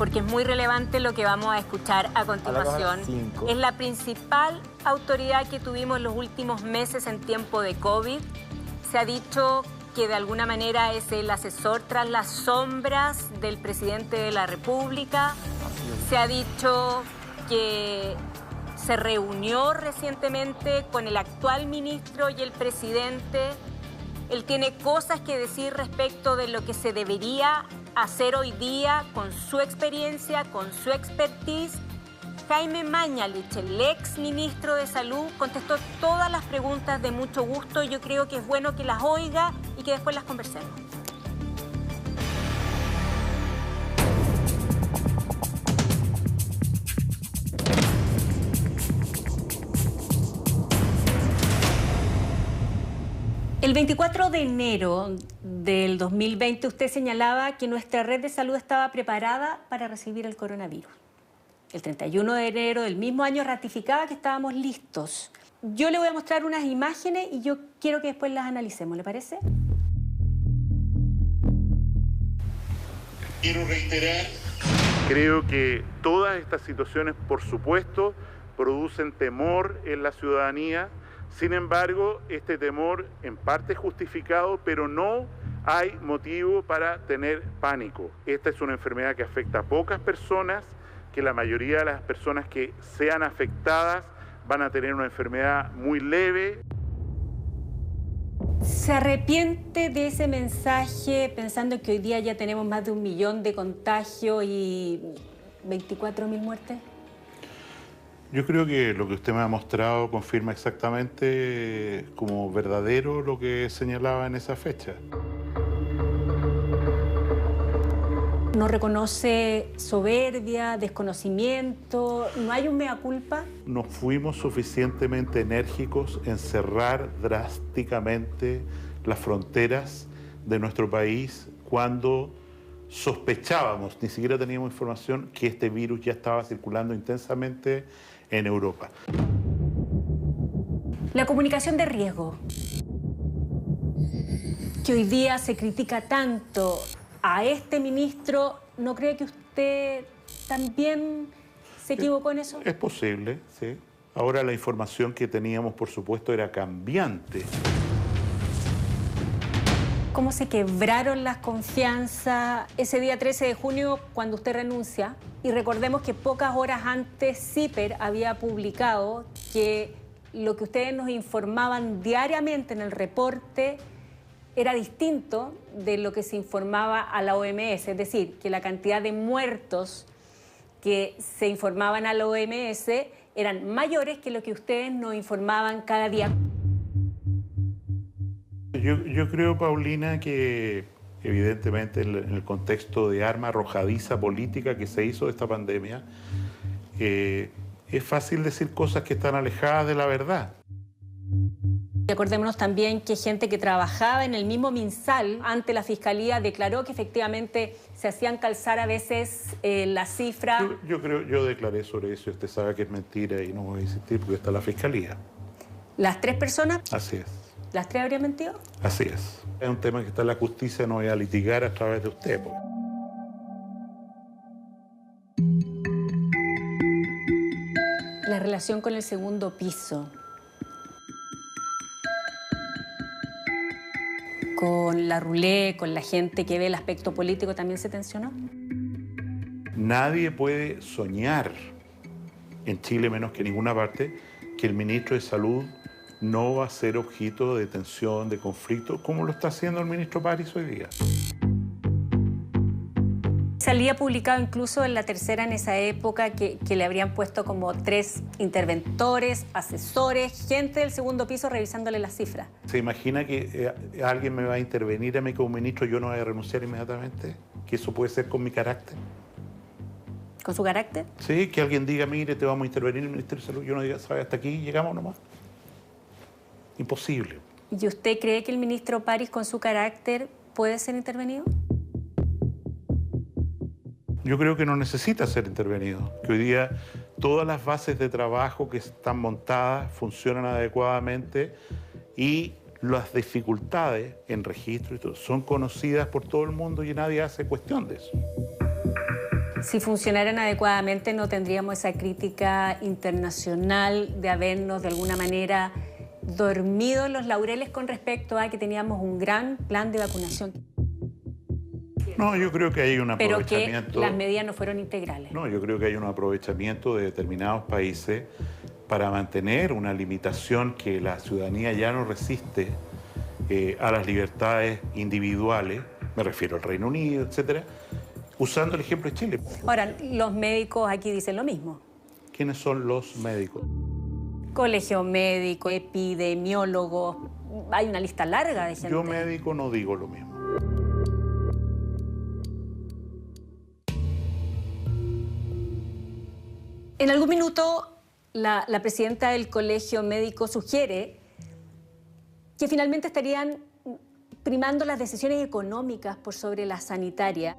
porque es muy relevante lo que vamos a escuchar a continuación. Es la principal autoridad que tuvimos en los últimos meses en tiempo de COVID. Se ha dicho que de alguna manera es el asesor tras las sombras del presidente de la República. Se ha dicho que se reunió recientemente con el actual ministro y el presidente. Él tiene cosas que decir respecto de lo que se debería hacer hoy día con su experiencia, con su expertise. Jaime Mañalich, el ex ministro de Salud, contestó todas las preguntas de mucho gusto. Yo creo que es bueno que las oiga y que después las conversemos. El 24 de enero del 2020 usted señalaba que nuestra red de salud estaba preparada para recibir el coronavirus. El 31 de enero del mismo año ratificaba que estábamos listos. Yo le voy a mostrar unas imágenes y yo quiero que después las analicemos, ¿le parece? Quiero reiterar. Creo que todas estas situaciones, por supuesto, producen temor en la ciudadanía. Sin embargo, este temor en parte es justificado, pero no hay motivo para tener pánico. Esta es una enfermedad que afecta a pocas personas, que la mayoría de las personas que sean afectadas van a tener una enfermedad muy leve. ¿Se arrepiente de ese mensaje pensando que hoy día ya tenemos más de 1 millón de contagios y 24.000 muertes? Yo creo que lo que usted me ha mostrado confirma exactamente como verdadero lo que señalaba en esa fecha. ¿No reconoce soberbia, desconocimiento? ¿No hay un mea culpa? No fuimos suficientemente enérgicos en cerrar drásticamente las fronteras de nuestro país cuando sospechábamos, ni siquiera teníamos información, que este virus ya estaba circulando intensamente en Europa. La comunicación de riesgo, que hoy día se critica tanto a este ministro, ¿no cree que usted también se equivocó en eso? Es posible, sí. Ahora la información que teníamos, por supuesto, era cambiante. ¿Cómo se quebraron las confianzas ese día 13 de junio cuando usted renuncia? Y recordemos que pocas horas antes CIPER había publicado que lo que ustedes nos informaban diariamente en el reporte era distinto de lo que se informaba a la OMS, es decir, que la cantidad de muertos que se informaban a la OMS eran mayores que lo que ustedes nos informaban cada día. Yo creo, Paulina, que evidentemente en el contexto de arma arrojadiza política que se hizo de esta pandemia, es fácil decir cosas que están alejadas de la verdad. Y acordémonos también que gente que trabajaba en el mismo MinSal ante la Fiscalía declaró que efectivamente se hacían calzar a veces la cifra. Yo declaré sobre eso, usted sabe que es mentira y no voy a insistir porque está la Fiscalía. ¿Las 3 personas? Así es. ¿Las 3 habrían mentido? Así es. Es un tema que está en la justicia, no voy a litigar a través de usted. La relación con el segundo piso, con la Rulé, con la gente que ve el aspecto político, ¿también se tensionó? Nadie puede soñar, en Chile menos que en ninguna parte, que el ministro de Salud no va a ser objeto de tensión, de conflicto, como lo está haciendo el ministro París hoy día. Salía publicado incluso en La Tercera en esa época que le habrían puesto como 3 interventores, asesores, gente del segundo piso revisándole las cifras. ¿Se imagina que alguien me va a intervenir a mí como ministro y yo no voy a renunciar inmediatamente? ¿Que eso puede ser con mi carácter? ¿Con su carácter? Sí, que alguien diga, mire, te vamos a intervenir en el Ministerio de Salud. Yo no diga, ¿sabe? Hasta aquí llegamos nomás. Imposible. ¿Y usted cree que el ministro París, con su carácter, puede ser intervenido? Yo creo que no necesita ser intervenido, que hoy día todas las bases de trabajo que están montadas funcionan adecuadamente y las dificultades en registro y todo son conocidas por todo el mundo y nadie hace cuestión de eso. Si funcionaran adecuadamente no tendríamos esa crítica internacional de habernos de alguna manera dormido en los laureles con respecto a que teníamos un gran plan de vacunación. No, yo creo que hay un aprovechamiento... Pero que las medidas no fueron integrales. No, yo creo que hay un aprovechamiento de determinados países para mantener una limitación que la ciudadanía ya no resiste a las libertades individuales, me refiero al Reino Unido, etcétera, usando el ejemplo de Chile. Ahora, los médicos aquí dicen lo mismo. ¿Quiénes son los médicos? Colegio médico, epidemiólogos, hay una lista larga de gente. Yo médico no digo lo mismo. En algún minuto, la presidenta del Colegio Médico sugiere que finalmente estarían primando las decisiones económicas por sobre las sanitarias.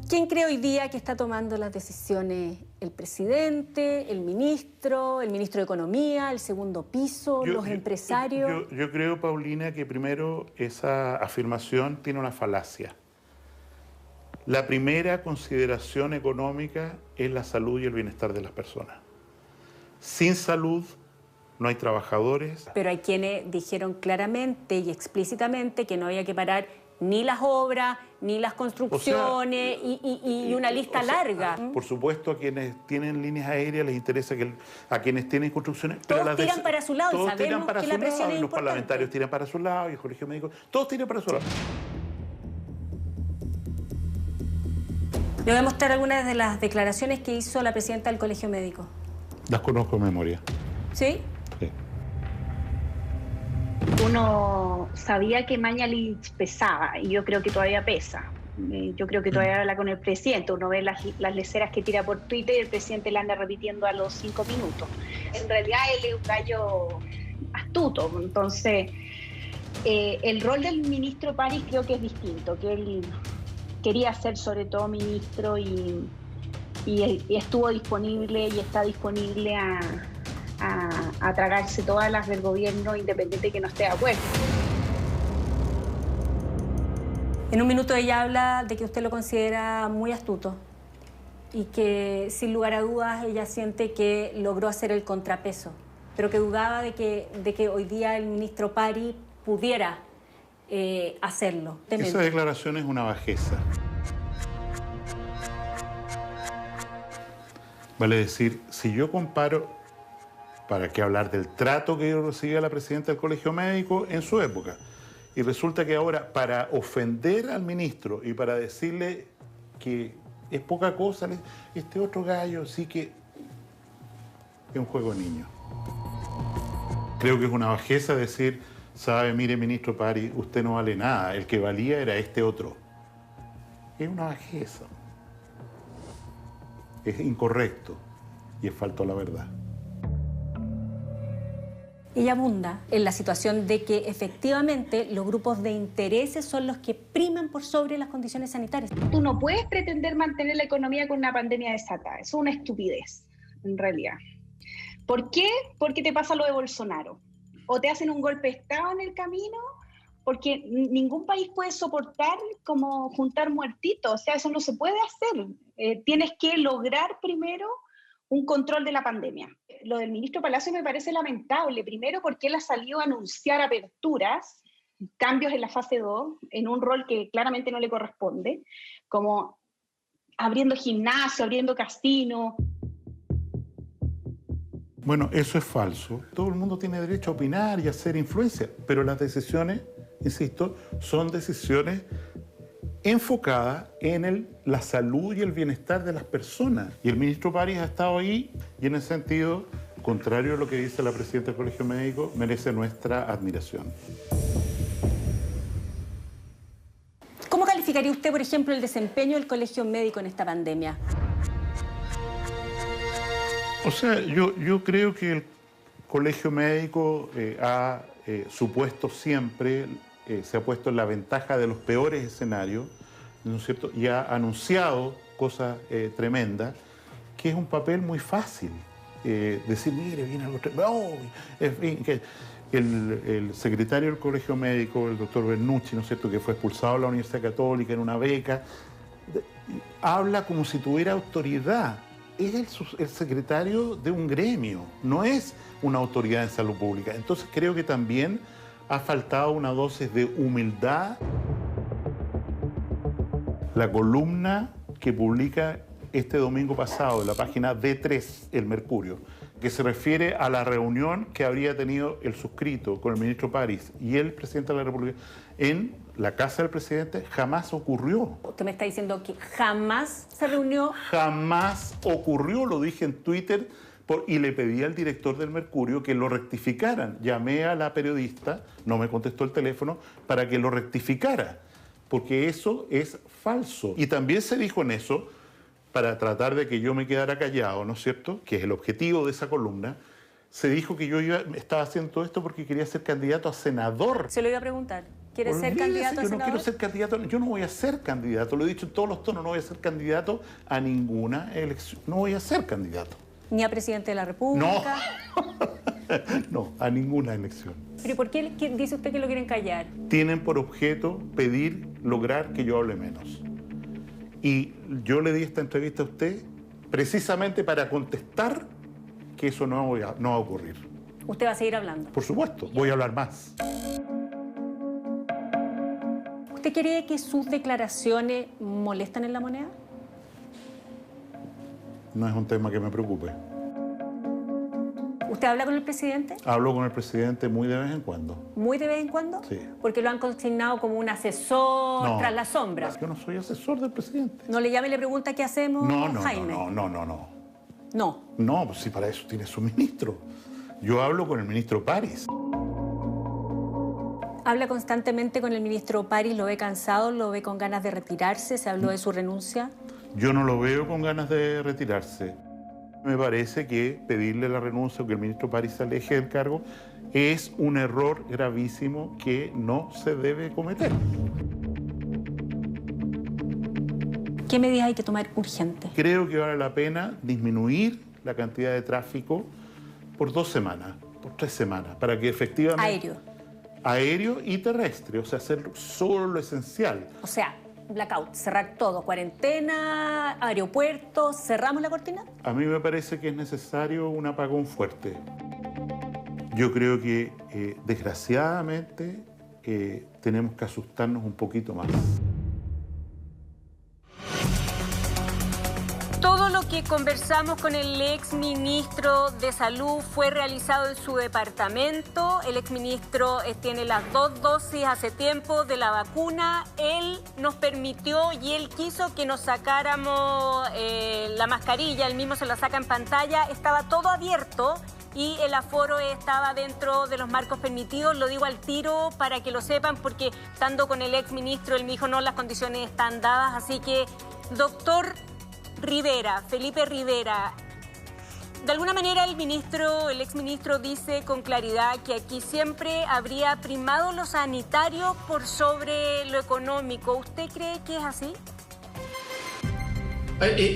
¿Quién cree hoy día que está tomando las decisiones? ¿El presidente, el ministro de Economía, el segundo piso, los empresarios? Yo creo, Paulina, que primero esa afirmación tiene una falacia. La primera consideración económica es la salud y el bienestar de las personas. Sin salud no hay trabajadores. Pero hay quienes dijeron claramente y explícitamente que no había que parar ni las obras, ni las construcciones, y una lista larga. Por supuesto, a quienes tienen líneas aéreas les interesa que a quienes tienen construcciones... Todos tiran para su lado y sabemos que la presión es importante. Los parlamentarios tiran para su lado y el colegio médico, todos tiran para su lado. Le voy a mostrar algunas de las declaraciones que hizo la presidenta del Colegio Médico. Las conozco de memoria. ¿Sí? Sí. Uno sabía que Mañalich pesaba, y yo creo que todavía pesa. Yo creo que todavía habla con el presidente. Uno ve las leceras que tira por Twitter y el presidente la anda repitiendo a los 5 minutos. En realidad él es un gallo astuto. Entonces, el rol del ministro París creo que es distinto, que él quería ser sobre todo ministro y estuvo disponible y está disponible a tragarse todas las del gobierno independiente que no esté de acuerdo. En un minuto ella habla de que usted lo considera muy astuto y que sin lugar a dudas ella siente que logró hacer el contrapeso, pero que dudaba de que hoy día el ministro París pudiera hacerlo. Esa declaración es una bajeza. Vale decir, si yo comparo, ¿para qué hablar del trato que recibía la presidenta del Colegio Médico en su época? Y resulta que ahora, para ofender al ministro y para decirle que es poca cosa, este otro gallo sí que es un juego de niños. Creo que es una bajeza decir, sabe, mire, ministro París, usted no vale nada, el que valía era este otro. Es una bajeza. Es incorrecto y es falto a la verdad. Ella abunda en la situación de que efectivamente los grupos de intereses son los que priman por sobre las condiciones sanitarias. Tú no puedes pretender mantener la economía con una pandemia desatada. Es una estupidez, en realidad. ¿Por qué? Porque te pasa lo de Bolsonaro. O te hacen un golpe de Estado en el camino, porque ningún país puede soportar como juntar muertitos. O sea, eso no se puede hacer. Tienes que lograr primero un control de la pandemia. Lo del ministro Palacio me parece lamentable, primero porque él ha salido a anunciar aperturas, cambios en la fase 2, en un rol que claramente no le corresponde, como abriendo gimnasio, abriendo casino. Bueno, eso es falso. Todo el mundo tiene derecho a opinar y a hacer influencia, pero las decisiones, insisto, son decisiones enfocada en la salud y el bienestar de las personas. Y el ministro París ha estado ahí y en ese sentido, contrario a lo que dice la presidenta del Colegio Médico, merece nuestra admiración. ¿Cómo calificaría usted, por ejemplo, el desempeño del Colegio Médico en esta pandemia? O sea, yo creo que el Colegio Médico ha supuesto siempre, se ha puesto en la ventaja de los peores escenarios, ¿no es cierto? Y ha anunciado cosas tremendas, que es un papel muy fácil. Decir, mire, viene algo tremendo. En fin, que el secretario del Colegio Médico, el doctor Bernucci, ¿no es cierto?, que fue expulsado de la Universidad Católica en una beca, habla como si tuviera autoridad. Es el secretario de un gremio, no es una autoridad en salud pública. Entonces creo que también ha faltado una dosis de humildad. La columna que publica este domingo pasado en la página D3, El Mercurio, que se refiere a la reunión que habría tenido el suscrito con el ministro París y el presidente de la República en la casa del presidente, jamás ocurrió. ¿Usted me está diciendo que jamás se reunió? Jamás ocurrió, lo dije en Twitter y le pedí al director del Mercurio que lo rectificaran. Llamé a la periodista, no me contestó el teléfono, para que lo rectificara, porque eso es falso. Y también se dijo en eso, para tratar de que yo me quedara callado, ¿no es cierto?, que es el objetivo de esa columna, se dijo que yo estaba haciendo todo esto porque quería ser candidato a senador. Se lo iba a preguntar. ¿Quiere ser candidato a senador? Yo no quiero ser candidato, yo no voy a ser candidato, lo he dicho en todos los tonos, no voy a ser candidato a ninguna elección, no voy a ser candidato. ¿Ni a presidente de la República? No, no, a ninguna elección. ¿Pero por qué dice usted que lo quieren callar? Tienen por objeto lograr que yo hable menos. Y yo le di esta entrevista a usted precisamente para contestar que eso no va a ocurrir. ¿Usted va a seguir hablando? Por supuesto, voy a hablar más. ¿Usted cree que sus declaraciones molestan en La Moneda? No es un tema que me preocupe. ¿Usted habla con el presidente? Hablo con el presidente muy de vez en cuando. ¿Muy de vez en cuando? Sí. Porque lo han consignado como un asesor tras las sombras. Yo no soy asesor del presidente. ¿No le llama y le pregunta qué hacemos, Jaime? No. ¿No? No, pues si para eso tiene su ministro. Yo hablo con el ministro París. ¿Habla constantemente con el ministro París? ¿Lo ve cansado? ¿Lo ve con ganas de retirarse? ¿Se habló de su renuncia? Yo no lo veo con ganas de retirarse. Me parece que pedirle la renuncia o que el ministro París se aleje del cargo es un error gravísimo que no se debe cometer. ¿Qué medidas hay que tomar urgente? Creo que vale la pena disminuir la cantidad de tráfico por 2 semanas, por 3 semanas, para que efectivamente... Aéreo y terrestre, o sea, hacer solo lo esencial. O sea, blackout, cerrar todo, cuarentena, aeropuertos, ¿cerramos la cortina? A mí me parece que es necesario un apagón fuerte. Yo creo que, desgraciadamente, tenemos que asustarnos un poquito más. Todo lo que conversamos con el exministro de Salud fue realizado en su departamento. El exministro tiene las 2 dosis hace tiempo de la vacuna. Él nos permitió y él quiso que nos sacáramos la mascarilla. Él mismo se la saca en pantalla. Estaba todo abierto y el aforo estaba dentro de los marcos permitidos. Lo digo al tiro para que lo sepan, porque estando con el exministro, él me dijo, no, las condiciones están dadas. Así que, doctor Rivera, Felipe Rivera, de alguna manera el exministro dice con claridad que aquí siempre habría primado lo sanitario por sobre lo económico. ¿Usted cree que es así?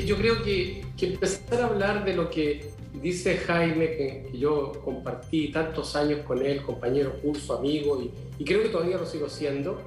Yo creo que empezar a hablar de lo que dice Jaime, que yo compartí tantos años con él, compañero, curso, amigo, y creo que todavía lo sigo siendo,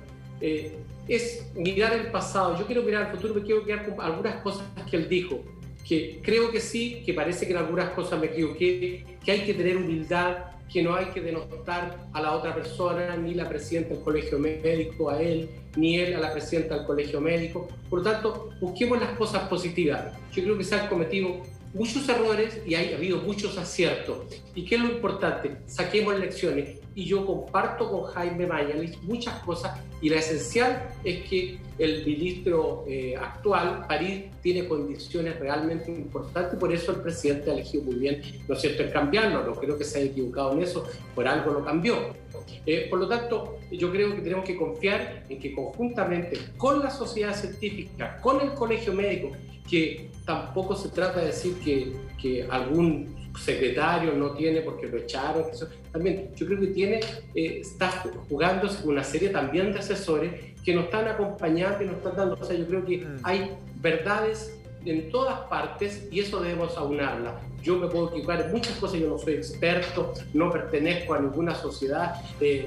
es mirar el pasado. Yo quiero mirar al futuro, me quiero quedar con algunas cosas que él dijo, que creo que sí, que parece que en algunas cosas me equivoqué, que hay que tener humildad, que no hay que denostar a la otra persona, ni la presidenta del colegio médico a él, ni él a la presidenta del colegio médico. Por lo tanto, busquemos las cosas positivas. Yo creo que se han cometido muchos errores y ha habido muchos aciertos. ¿Y qué es lo importante? Saquemos lecciones. Y yo comparto con Jaime Mañalich muchas cosas, y la esencial es que el ministro actual, París, tiene condiciones realmente importantes, por eso el presidente ha elegido muy bien, ¿no es cierto?, en cambiarlo. No creo que se haya equivocado en eso, por algo lo cambió. Por lo tanto, yo creo que tenemos que confiar en que conjuntamente con la sociedad científica, con el colegio médico, que tampoco se trata de decir que algún secretario no tiene porque lo echaron, también yo creo que está jugándose con una serie también de asesores que nos están acompañando y nos están dando, o sea, yo creo que hay verdades en todas partes y eso debemos aunarla. Yo me puedo equivocar en muchas cosas, yo no soy experto, no pertenezco a ninguna sociedad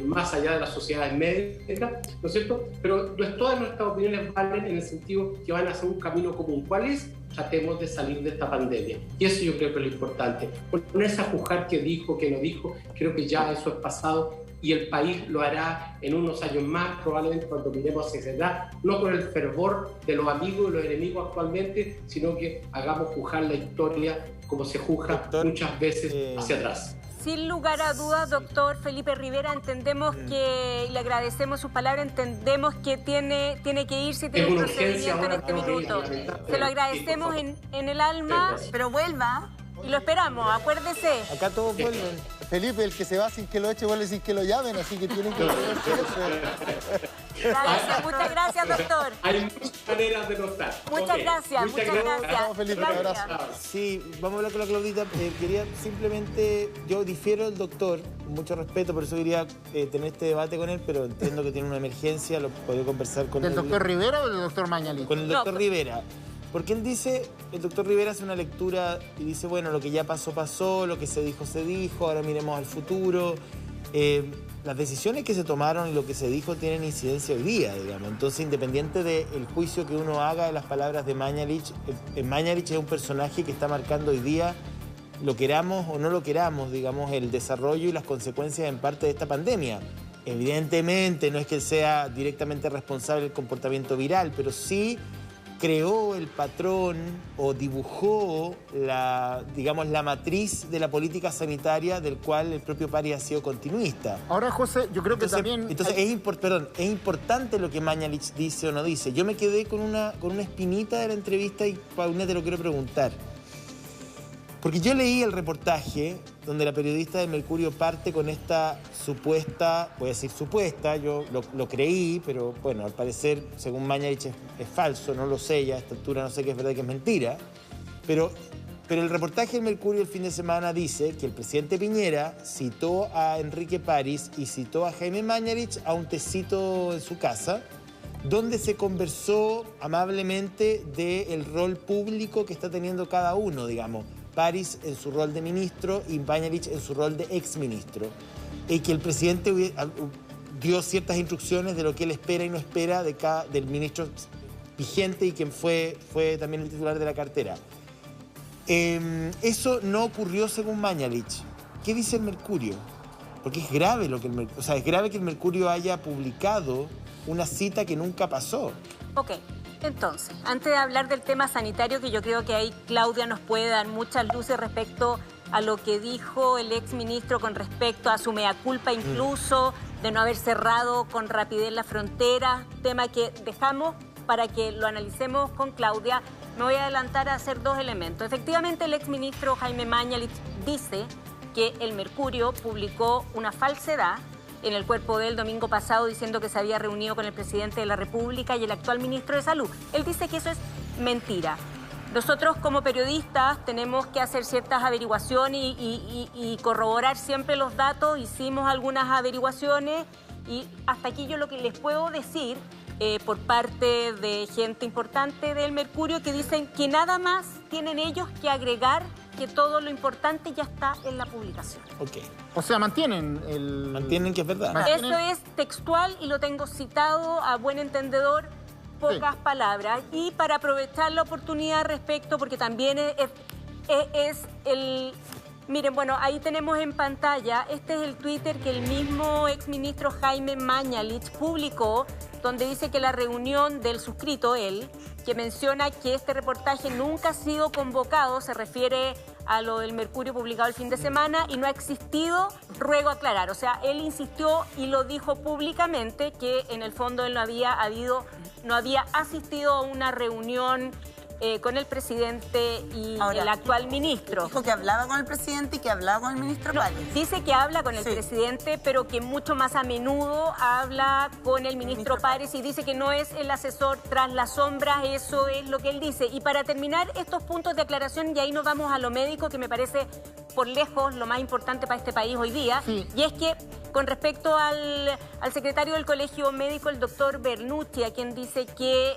más allá de las sociedades médicas, ¿no es cierto? Pero todas nuestras opiniones valen en el sentido que van a hacer un camino común. ¿Cuál es? Tratemos de salir de esta pandemia. Y eso yo creo que es lo importante. Ponerse a juzgar qué dijo, qué no dijo, creo que ya eso es pasado y el país lo hará en unos años más, probablemente cuando miremos hacia edad, no con el fervor de los amigos y los enemigos actualmente, sino que hagamos juzgar la historia como se juzga muchas veces hacia atrás. Sin lugar a dudas, doctor Felipe Rivera, entendemos que, le agradecemos sus palabras, entendemos que tiene que irse, tiene un procedimiento en este minuto. Se lo agradecemos en el alma, pero vuelva y lo esperamos, acuérdese. Acá todos vuelven. Felipe, el que se va sin que lo eche, vuelve sin que lo llamen, así que tienen que Gracias, muchas gracias, doctor. Hay muchas maneras de no estar. Muchas gracias, muchas gracias. Vamos, Felipe, un abrazo. Sí, vamos a hablar con la Claudita. Quería simplemente, yo difiero del doctor, mucho respeto, por eso quería tener este debate con él, pero entiendo que tiene una emergencia, lo podría conversar con él. ¿Del doctor Rivera o del doctor Mañalich? Con el doctor Rivera. Porque él dice, el doctor Rivera hace una lectura y dice, bueno, lo que ya pasó, pasó, lo que se dijo, ahora miremos al futuro. Las decisiones que se tomaron y lo que se dijo tienen incidencia hoy día, digamos. Entonces, independiente del juicio que uno haga de las palabras de Mañalich, Mañalich es un personaje que está marcando hoy día, lo queramos o no lo queramos, digamos, el desarrollo y las consecuencias en parte de esta pandemia. Evidentemente, no es que él sea directamente responsable del comportamiento viral, pero sí creó el patrón o dibujó la matriz de la política sanitaria del cual el propio París ha sido continuista. Ahora, José, yo creo que también... Entonces, es importante lo que Mañalich dice o no dice. Yo me quedé con una espinita de la entrevista y, Paulina, te lo quiero preguntar. Porque yo leí el reportaje donde la periodista de Mercurio parte con esta supuesta, voy a decir supuesta, yo lo creí, pero bueno, al parecer, según Mañalich, es falso, no lo sé, ya a esta altura no sé qué es verdad y qué es mentira, pero el reportaje del Mercurio el fin de semana dice que el presidente Piñera citó a Enrique París y citó a Jaime Mañalich a un tecito en su casa, donde se conversó amablemente del rol público que está teniendo cada uno, digamos. París en su rol de ministro y Mañalich en su rol de exministro. Y que el presidente dio ciertas instrucciones de lo que él espera y no espera del ministro vigente y quien fue también el titular de la cartera. Eso no ocurrió según Mañalich. ¿Qué dice el Mercurio? Porque es grave es grave que el Mercurio haya publicado una cita que nunca pasó. Ok. Entonces, antes de hablar del tema sanitario, que yo creo que ahí Claudia nos puede dar muchas luces respecto a lo que dijo el exministro con respecto a su mea culpa incluso de no haber cerrado con rapidez la frontera, tema que dejamos para que lo analicemos con Claudia, me voy a adelantar a hacer dos elementos. Efectivamente, el exministro Jaime Mañalich dice que el Mercurio publicó una falsedad en el cuerpo del domingo pasado diciendo que se había reunido con el presidente de la República y el actual ministro de Salud. Él dice que eso es mentira. Nosotros como periodistas tenemos que hacer ciertas averiguaciones y corroborar siempre los datos. Hicimos algunas averiguaciones y hasta aquí yo lo que les puedo decir por parte de gente importante del Mercurio que dicen que nada más tienen ellos que agregar que todo lo importante ya está en la publicación. Ok. O sea, mantienen que es verdad. Eso es textual y lo tengo citado a buen entendedor, pocas palabras. Y para aprovechar la oportunidad respecto, porque también es el... Miren, bueno, ahí tenemos en pantalla, este es el Twitter que el mismo exministro Jaime Mañalich publicó, donde dice que la reunión del suscrito, él, que menciona que este reportaje nunca ha sido convocado, se refiere a lo del Mercurio publicado el fin de semana y no ha existido, ruego aclarar. O sea, él insistió y lo dijo públicamente que en el fondo él no había asistido a una reunión con el presidente y el actual ministro. Dijo que hablaba con el presidente y que hablaba con el ministro París. Dice que habla con el presidente, pero que mucho más a menudo habla con el ministro París y dice que no es el asesor tras las sombras, eso es lo que él dice. Y para terminar estos puntos de aclaración, y ahí nos vamos a lo médico, que me parece por lejos lo más importante para este país hoy día, sí. Y es que con respecto al secretario del Colegio Médico, el doctor Bernucci, a quien dice que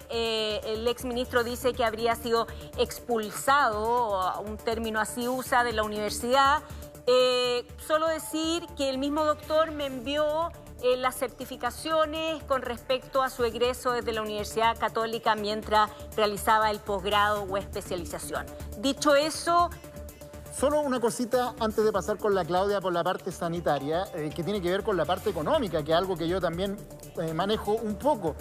el exministro dice que habría sido expulsado, un término así usa, de la universidad, solo decir que el mismo doctor me envió las certificaciones con respecto a su egreso desde la Universidad Católica mientras realizaba el posgrado o especialización. Dicho eso... Solo una cosita antes de pasar con la Claudia por la parte sanitaria, que tiene que ver con la parte económica, que es algo que yo también manejo un poco.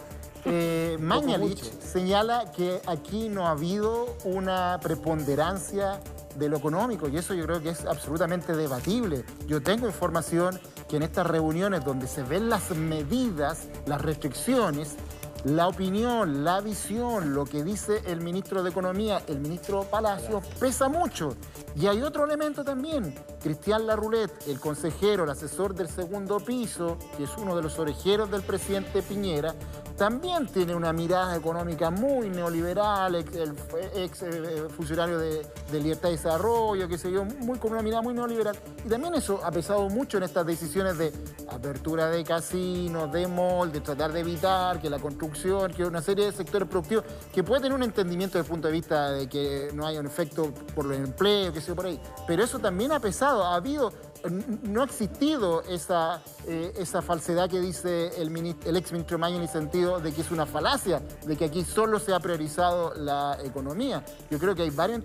Mañalich señala que aquí no ha habido una preponderancia de lo económico, y eso yo creo que es absolutamente debatible. Yo tengo información que en estas reuniones donde se ven las medidas, las restricciones, la opinión, la visión, lo que dice el ministro de Economía, el ministro Palacios, pesa mucho. Y hay otro elemento también. Cristian Larroulet, el consejero, el asesor del segundo piso, que es uno de los orejeros del presidente Piñera, también tiene una mirada económica muy neoliberal, ex funcionario de Libertad y Desarrollo, que se dio con una mirada muy neoliberal. Y también eso ha pesado mucho en estas decisiones de apertura de casinos, de mall, de tratar de evitar que la construcción, que una serie de sectores productivos, que puede tener un entendimiento desde el punto de vista de que no haya un efecto por el empleo, que sea por ahí. Pero eso también ha pesado, no ha existido esa falsedad que dice el exministro Mañalich, en el sentido de que es una falacia, de que aquí solo se ha priorizado la economía. Yo creo que hay varios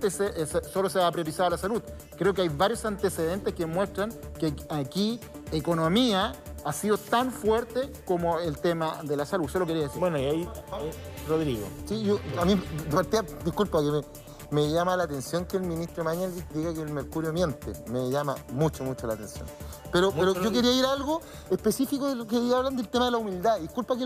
solo se ha priorizado la salud. Creo que hay varios antecedentes que muestran que aquí economía ha sido tan fuerte como el tema de la salud. Solo quería decir. Bueno, y ahí, Rodrigo. Sí, a mí, disculpa que me llama la atención que el ministro Mañalich diga que el mercurio miente. Me llama mucho la atención. Pero yo quería ir a algo específico de lo que hablan del tema de la humildad. Disculpa que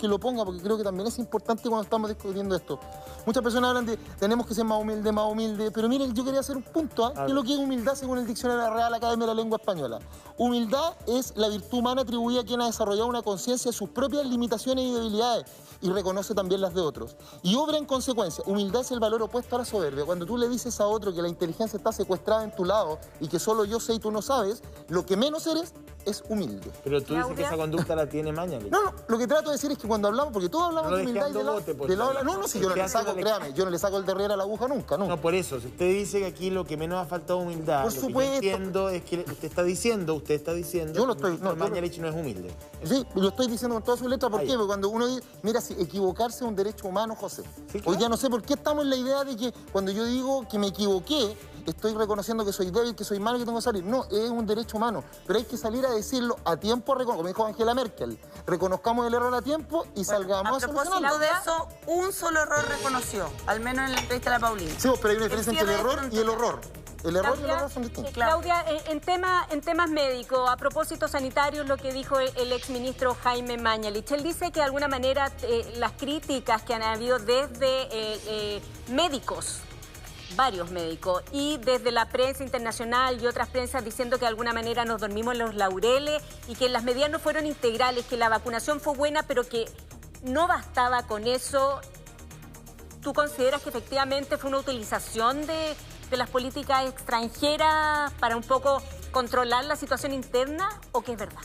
lo ponga, porque creo que también es importante cuando estamos discutiendo esto. Muchas personas hablan de tenemos que ser más humilde. Pero miren, yo quería hacer un punto, ¿eh? ¿Qué es lo que es humildad según el Diccionario de la Real Academia de la Lengua Española? Humildad es la virtud humana atribuida a quien ha desarrollado una conciencia de sus propias limitaciones y debilidades y reconoce también las de otros. Y obra en consecuencia. Humildad es el valor opuesto a la soberbia. Cuando tú le dices a otro que la inteligencia está secuestrada en tu lado y que solo yo sé y tú no sabes, lo que menos eres es humilde. Pero tú dices que esa conducta la tiene Mañalich. No, lo que trato de decir es que cuando hablamos, porque todos hablamos de humildad y de la no, si yo no le saco, créame, yo no le saco el de Herrera a la aguja nunca, ¿no? No, por eso, si usted dice que aquí lo que menos ha faltado humildad, por supuesto, lo que yo entiendo es que usted está diciendo yo lo estoy, que Mañalich no es humilde. Sí, lo estoy diciendo con todas sus letras. ¿Por qué? Porque cuando uno dice, mira, si equivocarse es un derecho humano, José. Sí, claro. Hoy ya no sé por qué estamos en la idea de que cuando yo digo que me equivoqué, estoy reconociendo que soy débil, que soy malo y que tengo que salir. No, es un derecho humano. Pero hay que salir a decirlo a tiempo, como dijo Angela Merkel. Reconozcamos el error a tiempo y salgamos a solucionarlo. A propósito de eso, un solo error reconoció, al menos en la entrevista de la Paulina. Sí, pero hay una diferencia entre el error y el horror. El error y el horror son distintos. Claudia, en temas médicos, a propósito sanitarios, lo que dijo el exministro Jaime Mañalich, él dice que de alguna manera las críticas que han habido desde médicos, varios médicos, y desde la prensa internacional y otras prensas diciendo que de alguna manera nos dormimos en los laureles y que las medidas no fueron integrales, que la vacunación fue buena, pero que no bastaba con eso. ¿Tú consideras que efectivamente fue una utilización de las políticas extranjeras para un poco controlar la situación interna, o que es verdad?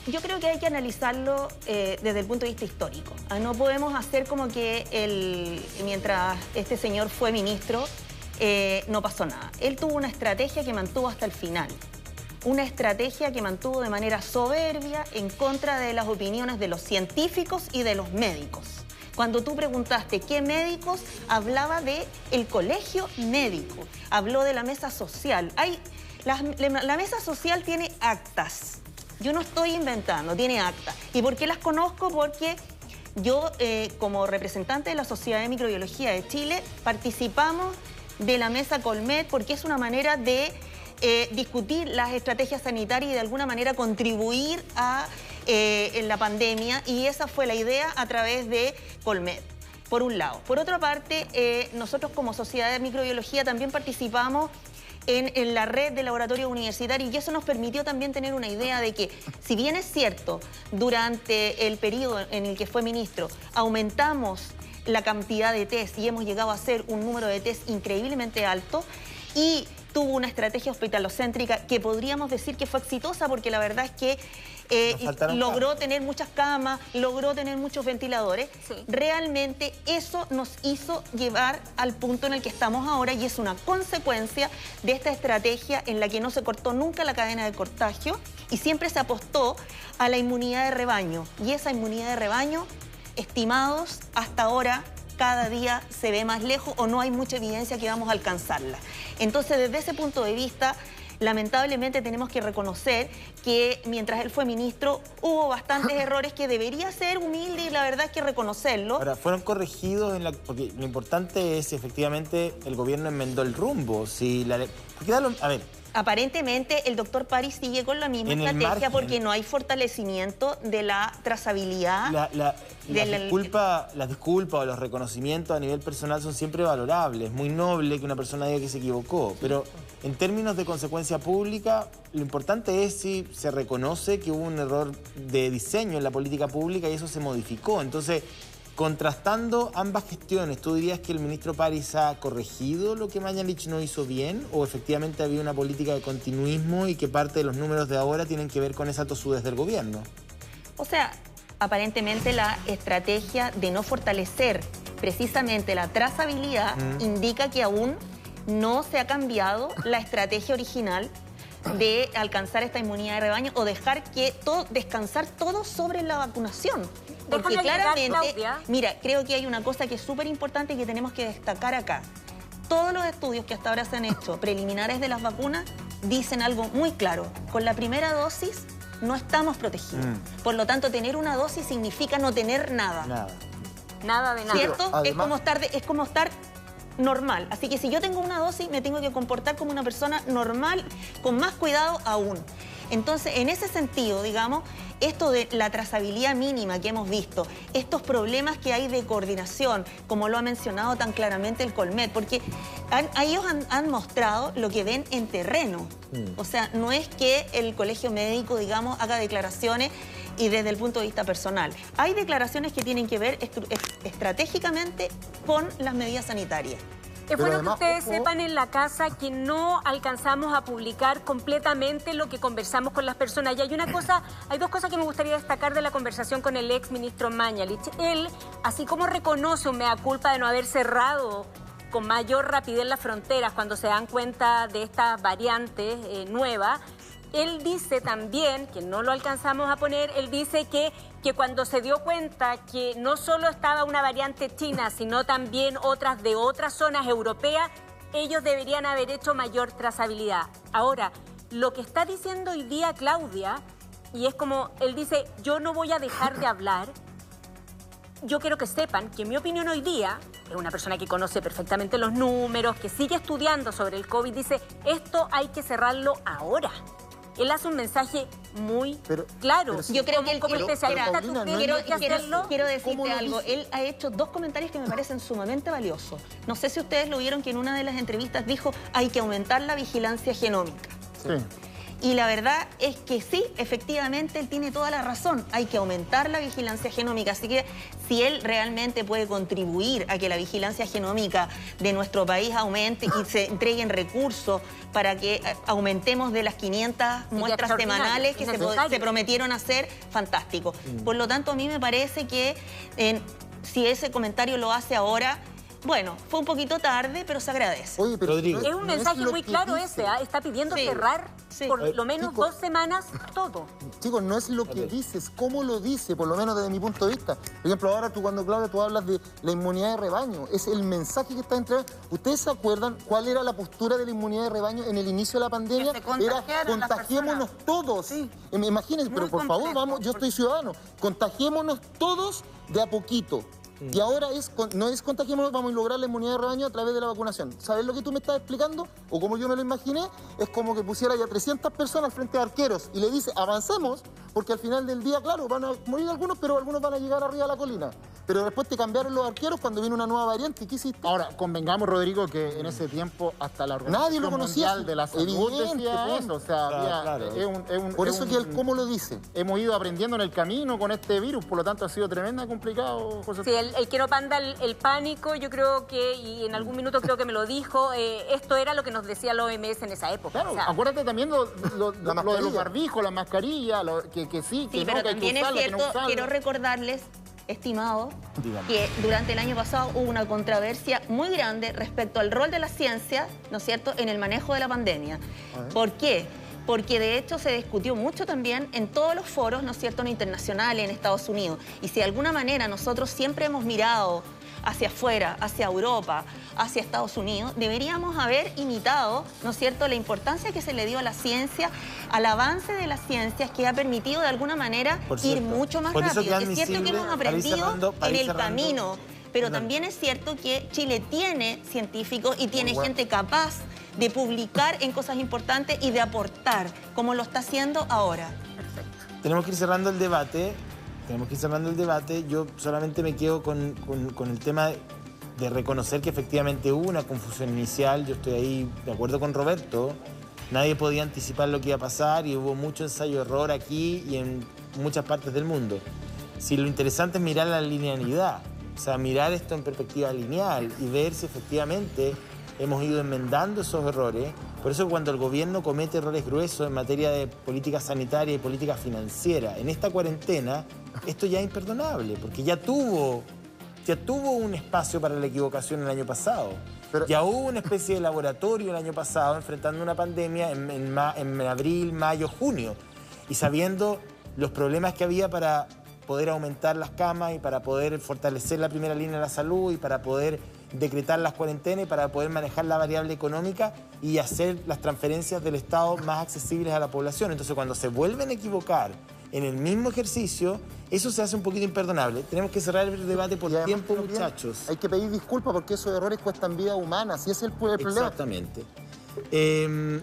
Yo creo que hay que analizarlo desde el punto de vista histórico. No podemos hacer como que mientras este señor fue ministro no pasó nada. Él tuvo una estrategia que mantuvo hasta el final. Una estrategia que mantuvo de manera soberbia en contra de las opiniones de los científicos y de los médicos. Cuando tú preguntaste qué médicos, hablaba del colegio médico, habló de la mesa social. La mesa social tiene actas. Yo no estoy inventando, tiene actas. ¿Y por qué las conozco? Porque yo, como representante de la Sociedad de Microbiología de Chile, participamos de la mesa Colmet porque es una manera de discutir las estrategias sanitarias y de alguna manera contribuir en la pandemia, y esa fue la idea a través de Colmet, por un lado. Por otra parte, nosotros como Sociedad de Microbiología también participamos en la red de laboratorios universitarios, y eso nos permitió también tener una idea de que, si bien es cierto, durante el periodo en el que fue ministro, aumentamos la cantidad de test y hemos llegado a hacer un número de test increíblemente alto, y tuvo una estrategia hospitalocéntrica que podríamos decir que fue exitosa, porque la verdad es que logró tener muchas camas, logró tener muchos ventiladores. Sí. Realmente eso nos hizo llevar al punto en el que estamos ahora, y es una consecuencia de esta estrategia en la que no se cortó nunca la cadena de contagio y siempre se apostó a la inmunidad de rebaño. Y esa inmunidad de rebaño, estimados, hasta ahora cada día se ve más lejos o no hay mucha evidencia que vamos a alcanzarla. Entonces, desde ese punto de vista, lamentablemente tenemos que reconocer que mientras él fue ministro hubo bastantes errores que debería ser humilde y la verdad es que reconocerlo. Ahora, fueron corregidos porque lo importante es si efectivamente el gobierno enmendó el rumbo. Si a ver. Aparentemente el doctor París sigue con la misma estrategia porque no hay fortalecimiento de la trazabilidad. Las disculpas o los reconocimientos a nivel personal son siempre valorables. Es muy noble que una persona diga que se equivocó, pero en términos de consecuencia pública, lo importante es si se reconoce que hubo un error de diseño en la política pública y eso se modificó. Entonces, contrastando ambas gestiones, ¿tú dirías que el ministro París ha corregido lo que Mañalich no hizo bien? ¿O efectivamente había una política de continuismo y que parte de los números de ahora tienen que ver con esa tosudez del gobierno? O sea, aparentemente la estrategia de no fortalecer precisamente la trazabilidad indica que aún no se ha cambiado la estrategia original de alcanzar esta inmunidad de rebaño o dejar que descansar todo sobre la vacunación. Porque claramente, mira, creo que hay una cosa que es súper importante y que tenemos que destacar acá. Todos los estudios que hasta ahora se han hecho preliminares de las vacunas dicen algo muy claro. Con la primera dosis no estamos protegidos. Por lo tanto, tener una dosis significa no tener nada. Nada de nada. ¿Cierto? Además, es como estar normal. Así que si yo tengo una dosis, me tengo que comportar como una persona normal, con más cuidado aún. Entonces, en ese sentido, digamos, esto de la trazabilidad mínima que hemos visto, estos problemas que hay de coordinación, como lo ha mencionado tan claramente el Colmet, porque ellos han mostrado lo que ven en terreno. O sea, no es que el colegio médico, digamos, haga declaraciones y desde el punto de vista personal. Hay declaraciones que tienen que ver estratégicamente con las medidas sanitarias. Es bueno que ustedes sepan en la casa que no alcanzamos a publicar completamente lo que conversamos con las personas. Y hay dos cosas que me gustaría destacar de la conversación con el ex ministro Mañalich. Él, así como reconoce un mea culpa de no haber cerrado con mayor rapidez las fronteras cuando se dan cuenta de estas variantes nuevas, él dice también, que no lo alcanzamos a poner, él dice que cuando se dio cuenta que no solo estaba una variante china, sino también otras de otras zonas europeas, ellos deberían haber hecho mayor trazabilidad. Ahora, lo que está diciendo hoy día Claudia, y es como, él dice, yo no voy a dejar de hablar, yo quiero que sepan que mi opinión hoy día, es una persona que conoce perfectamente los números, que sigue estudiando sobre el COVID, dice, esto hay que cerrarlo ahora. Él hace un mensaje muy claro. Yo creo que como especialista tú quiero decirte algo. Él ha hecho dos comentarios que me parecen sumamente valiosos. No sé si ustedes lo vieron, que en una de las entrevistas dijo hay que aumentar la vigilancia genómica. Sí. Y la verdad es que sí, efectivamente, él tiene toda la razón. Hay que aumentar la vigilancia genómica. Así que si él realmente puede contribuir a que la vigilancia genómica de nuestro país aumente y se entreguen recursos para que aumentemos de las 500 muestras semanales que se prometieron hacer, fantástico. Por lo tanto, a mí me parece que si ese comentario lo hace ahora, bueno, fue un poquito tarde, pero se agradece. Oye, pero Rodrigo, es un mensaje muy claro ese, está pidiendo cerrar por lo menos 2 semanas todo. Chicos, no es lo que dices, cómo lo dice, por lo menos desde mi punto de vista. Por ejemplo, ahora cuando Claudia, tú hablas de la inmunidad de rebaño, es el mensaje que está entregando. ¿Ustedes se acuerdan cuál era la postura de la inmunidad de rebaño en el inicio de la pandemia? Era contagiémonos todos. Sí. Imagínense, pero por favor, vamos, yo estoy ciudadano, contagiémonos todos de a poquito. Y ahora no es contagiémonos, vamos a lograr la inmunidad de rebaño a través de la vacunación. ¿Sabes lo que tú me estás explicando? O como yo me lo imaginé, es como que pusiera ya 300 personas frente a arqueros y le dice, avancemos, porque al final del día, claro, van a morir algunos, pero algunos van a llegar arriba de la colina. Pero después te cambiaron los arqueros cuando viene una nueva variante. ¿Qué hiciste? Ahora, convengamos, Rodrigo, que en ese tiempo hasta la Organización Mundial de la Salud decía eso. O sea, por eso que él cómo lo dice. Hemos ido aprendiendo en el camino con este virus, por lo tanto ha sido tremenda complicado, José. Sí, el que no panda el pánico, yo creo que, y en algún minuto creo que me lo dijo, esto era lo que nos decía la OMS en esa época. Claro, acuérdate también lo de los barbijos, las mascarillas, que sí, que no, pero que hay también que usarla, es cierto, que no usarla. quiero recordarles, estimados, Dígame. que durante el año pasado hubo una controversia muy grande respecto al rol de la ciencia, ¿no es cierto?, en el manejo de la pandemia. ¿Por qué? Porque de hecho se discutió mucho también en todos los foros, ¿no es cierto?, no internacionales, en Estados Unidos. Y si de alguna manera nosotros siempre hemos mirado hacia afuera, hacia Europa, hacia Estados Unidos, deberíamos haber imitado, ¿no es cierto?, la importancia que se le dio a la ciencia, al avance de las ciencias que ha permitido de alguna manera ir mucho más rápido. Es cierto que hemos aprendido en el camino, pero también es cierto que Chile tiene científicos y tiene gente capaz de publicar en cosas importantes y de aportar, como lo está haciendo ahora. Tenemos que ir cerrando el debate. Yo solamente me quedo con el tema de reconocer que efectivamente hubo una confusión inicial. Yo estoy ahí de acuerdo con Roberto. Nadie podía anticipar lo que iba a pasar y hubo mucho ensayo-error aquí y en muchas partes del mundo. Si lo interesante es mirar la linealidad, o sea, mirar esto en perspectiva lineal y ver si efectivamente hemos ido enmendando esos errores. Por eso cuando el gobierno comete errores gruesos en materia de política sanitaria y política financiera, en esta cuarentena, esto ya es imperdonable, porque ya tuvo un espacio para la equivocación el año pasado. Ya hubo una especie de laboratorio el año pasado enfrentando una pandemia en abril, mayo, junio, y sabiendo los problemas que había para poder aumentar las camas y para poder fortalecer la primera línea de la salud y para poder decretar las cuarentenas y para poder manejar la variable económica y hacer las transferencias del Estado más accesibles a la población. Entonces, cuando se vuelven a equivocar en el mismo ejercicio, eso se hace un poquito imperdonable. Tenemos que cerrar el debate por tiempo, muchachos. Hay que pedir disculpas porque esos errores cuestan vida humana, si ese es el problema. Exactamente.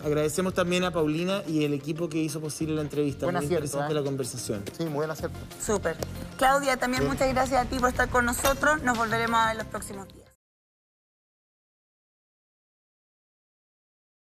Agradecemos también a Paulina y el equipo que hizo posible la entrevista. Buen muy acierto, interesante la conversación. Sí, muy buen acierto. Súper. Claudia, también muchas gracias a ti por estar con nosotros. Nos volveremos a ver los próximos días.